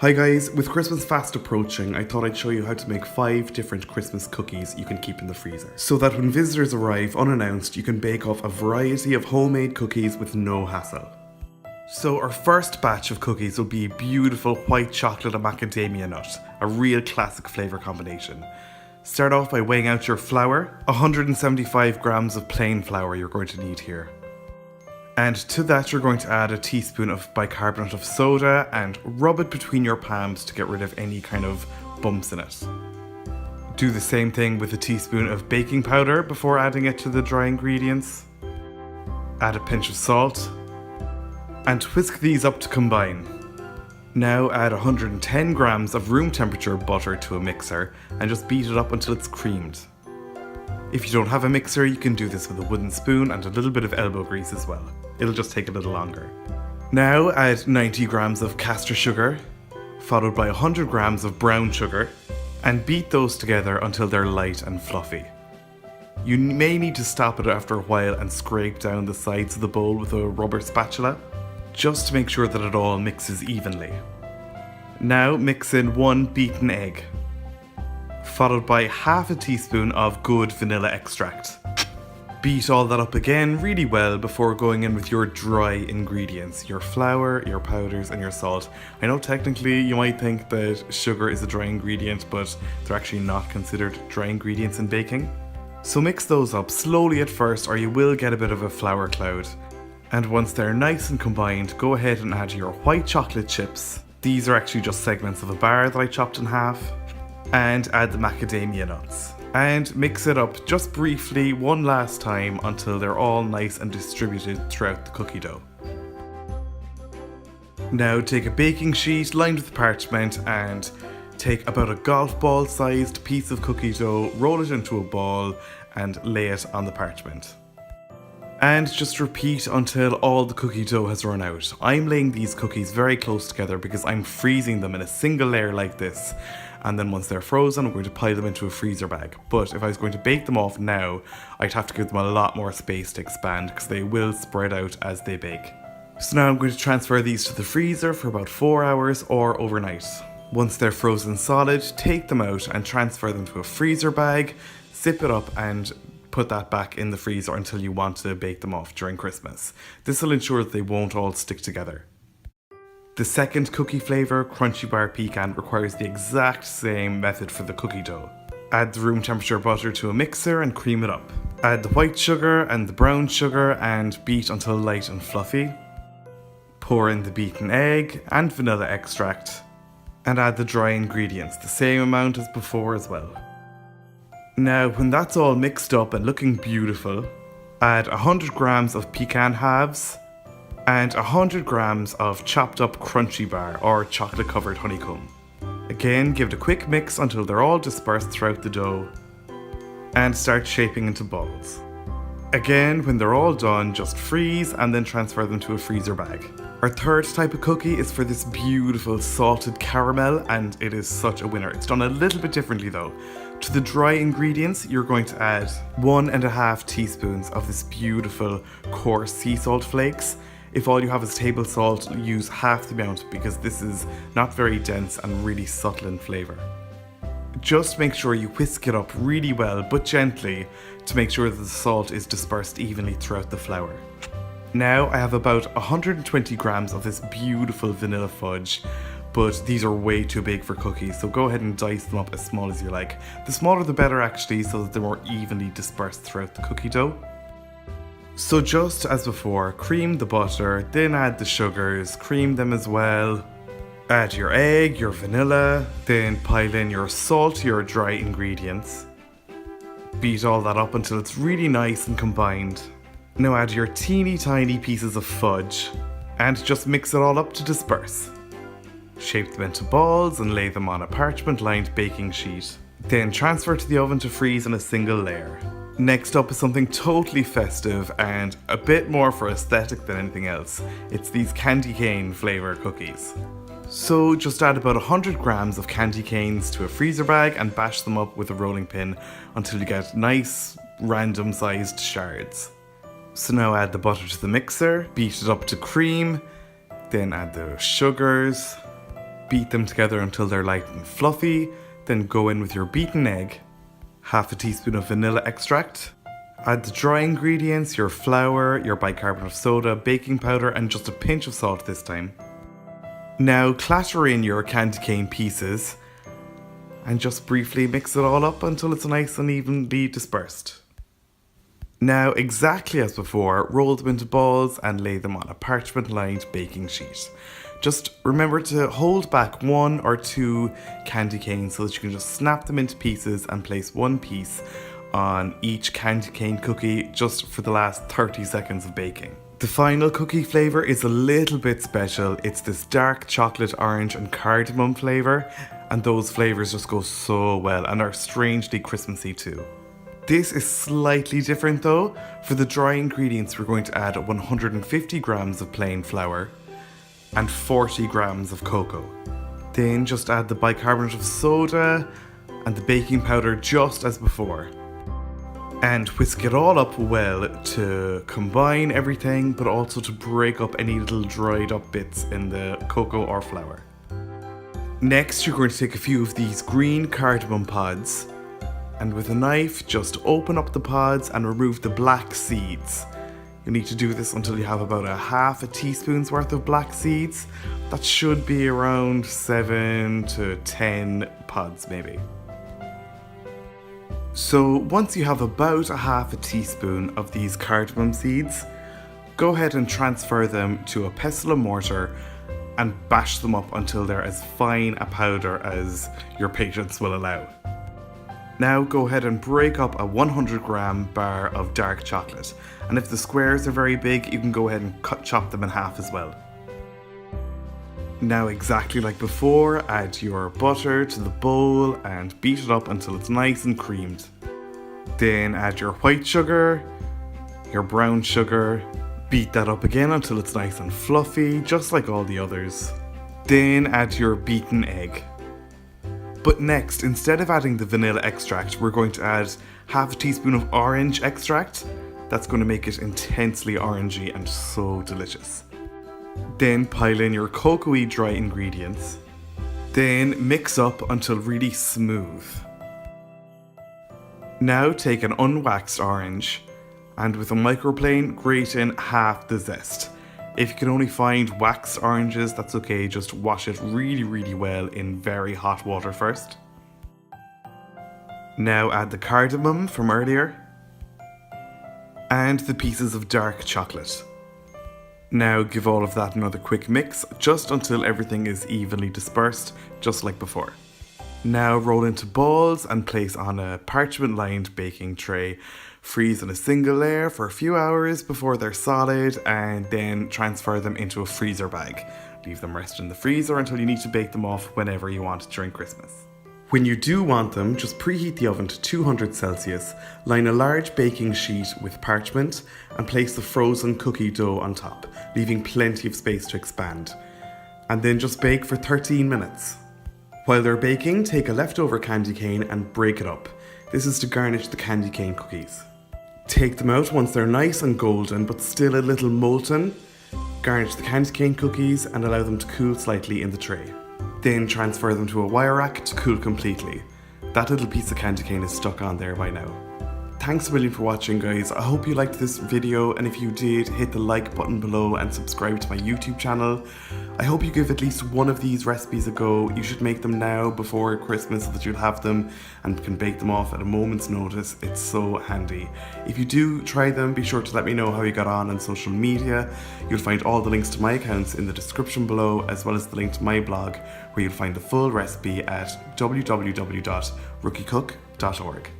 Hi guys, with Christmas fast approaching, I thought I'd show you how to make 5 different Christmas cookies you can keep in the freezer. So that when visitors arrive unannounced, you can bake off a variety of homemade cookies with no hassle. So our first batch of cookies will be beautiful white chocolate and macadamia nut, a real classic flavour combination. Start off by weighing out your flour, 175 grams of plain flour you're going to need here. And to that you're going to add a teaspoon of bicarbonate of soda and rub it between your palms to get rid of any kind of bumps in it. Do the same thing with a teaspoon of baking powder before adding it to the dry ingredients. Add a pinch of salt and whisk these up to combine. Now add 110 grams of room temperature butter to a mixer and just beat it up until it's creamed. If you don't have a mixer, you can do this with a wooden spoon and a little bit of elbow grease as well. It'll just take a little longer. Now add 90 grams of caster sugar, followed by 100 grams of brown sugar, and beat those together until they're light and fluffy. You may need to stop it after a while and scrape down the sides of the bowl with a rubber spatula, just to make sure that it all mixes evenly. Now mix in 1 beaten egg, followed by half a teaspoon of good vanilla extract. Beat all that up again really well before going in with your dry ingredients, your flour, your powders and your salt. I know technically you might think that sugar is a dry ingredient, but they're actually not considered dry ingredients in baking. So mix those up slowly at first or you will get a bit of a flour cloud. And once they're nice and combined, go ahead and add your white chocolate chips. These are actually just segments of a bar that I chopped in half. And add the macadamia nuts. And mix it up just briefly one last time until they're all nice and distributed throughout the cookie dough. Now take a baking sheet lined with parchment and take about a golf ball sized piece of cookie dough, roll it into a ball and lay it on the parchment. And just repeat until all the cookie dough has run out. I'm laying these cookies very close together because I'm freezing them in a single layer like this. And then once they're frozen, I'm going to pile them into a freezer bag. But if I was going to bake them off now, I'd have to give them a lot more space to expand because they will spread out as they bake. So now I'm going to transfer these to the freezer for about 4 hours or overnight. Once they're frozen solid, take them out and transfer them to a freezer bag, zip it up and put that back in the freezer until you want to bake them off during Christmas. This will ensure that they won't all stick together. The second cookie flavour, Crunchy Bar Pecan, requires the exact same method for the cookie dough. Add the room temperature butter to a mixer and cream it up. Add the white sugar and the brown sugar and beat until light and fluffy. Pour in the beaten egg and vanilla extract and add the dry ingredients, the same amount as before as well. Now when that's all mixed up and looking beautiful, add 100 grams of pecan halves and 100 grams of chopped up crunchy bar or chocolate covered honeycomb. Again, give it a quick mix until they're all dispersed throughout the dough and start shaping into balls. Again, when they're all done, just freeze and then transfer them to a freezer bag. Our third type of cookie is for this beautiful salted caramel and it is such a winner. It's done a little bit differently though. To the dry ingredients, you're going to add 1.5 teaspoons of this beautiful coarse sea salt flakes. If all you have is table salt, use half the amount because this is not very dense and really subtle in flavour. Just make sure you whisk it up really well but gently to make sure that the salt is dispersed evenly throughout the flour. Now I have about 120 grams of this beautiful vanilla fudge, but these are way too big for cookies, so go ahead and dice them up as small as you like. The smaller the better actually, so that they're more evenly dispersed throughout the cookie dough. So just as before, cream the butter, then add the sugars, cream them as well. Add your egg, your vanilla, then pile in your salt, your dry ingredients. Beat all that up until it's really nice and combined. Now add your teeny tiny pieces of fudge and just mix it all up to disperse. Shape them into balls and lay them on a parchment lined baking sheet. Then transfer to the oven to freeze in a single layer. Next up is something totally festive and a bit more for aesthetic than anything else. It's these candy cane flavour cookies. So just add about 100 grams of candy canes to a freezer bag and bash them up with a rolling pin until you get nice random sized shards. So now add the butter to the mixer, beat it up to cream, then add the sugars, Beat them together until they're light and fluffy, then go in with your beaten egg, half a teaspoon of vanilla extract. Add the dry ingredients, your flour, your bicarbonate of soda, baking powder, and just a pinch of salt this time. Now clatter in your candy cane pieces and just briefly mix it all up until it's nice and evenly dispersed. Now, exactly as before, roll them into balls and lay them on a parchment-lined baking sheet. Just remember to hold back 1 or 2 candy canes so that you can just snap them into pieces and place one piece on each candy cane cookie just for the last 30 seconds of baking. The final cookie flavour is a little bit special. It's this dark chocolate, orange and cardamom flavour, and those flavours just go so well and are strangely Christmassy too. This is slightly different though. For the dry ingredients, we're going to add 150 grams of plain flour and 40 grams of cocoa. Then just add the bicarbonate of soda and the baking powder just as before. And whisk it all up well to combine everything, but also to break up any little dried up bits in the cocoa or flour. Next, you're going to take a few of these green cardamom pods, and with a knife, just open up the pods and remove the black seeds. You need to do this until you have about a half a teaspoon's worth of black seeds. That should be around 7 to 10 pods maybe. So once you have about a half a teaspoon of these cardamom seeds, go ahead and transfer them to a pestle and mortar and bash them up until they're as fine a powder as your patience will allow. Now go ahead and break up a 100 gram bar of dark chocolate, and if the squares are very big, you can go ahead and chop them in half as well. Now, exactly like before, add your butter to the bowl and beat it up until it's nice and creamed. Then add your white sugar, your brown sugar, beat that up again until it's nice and fluffy, just like all the others. Then add your beaten egg. But next, instead of adding the vanilla extract, we're going to add half a teaspoon of orange extract. That's going to make it intensely orangey and so delicious. Then pile in your cocoa-y dry ingredients. Then mix up until really smooth. Now take an unwaxed orange and with a microplane grate in half the zest. If you can only find waxed oranges, that's okay, just wash it really well in very hot water first. Now add the cardamom from earlier and the pieces of dark chocolate. Now give all of that another quick mix, just until everything is evenly dispersed, just like before. Now roll into balls and place on a parchment-lined baking tray. Freeze in a single layer for a few hours before they're solid, and then transfer them into a freezer bag. Leave them rest in the freezer until you need to bake them off whenever you want during Christmas. When you do want them, just preheat the oven to 200 Celsius, line a large baking sheet with parchment and place the frozen cookie dough on top, leaving plenty of space to expand. And then just bake for 13 minutes. While they're baking, take a leftover candy cane and break it up. This is to garnish the candy cane cookies. Take them out once they're nice and golden but still a little molten. Garnish the candy cane cookies and allow them to cool slightly in the tray. Then transfer them to a wire rack to cool completely. That little piece of candy cane is stuck on there by now. Thanks a million for watching, guys. I hope you liked this video, and if you did, hit the like button below and subscribe to my YouTube channel. I hope you give at least one of these recipes a go. You should make them now before Christmas so that you'll have them and can bake them off at a moment's notice. It's so handy. If you do try them, be sure to let me know how you got on social media. You'll find all the links to my accounts in the description below, as well as the link to my blog, where you'll find the full recipe at www.rookiecook.org.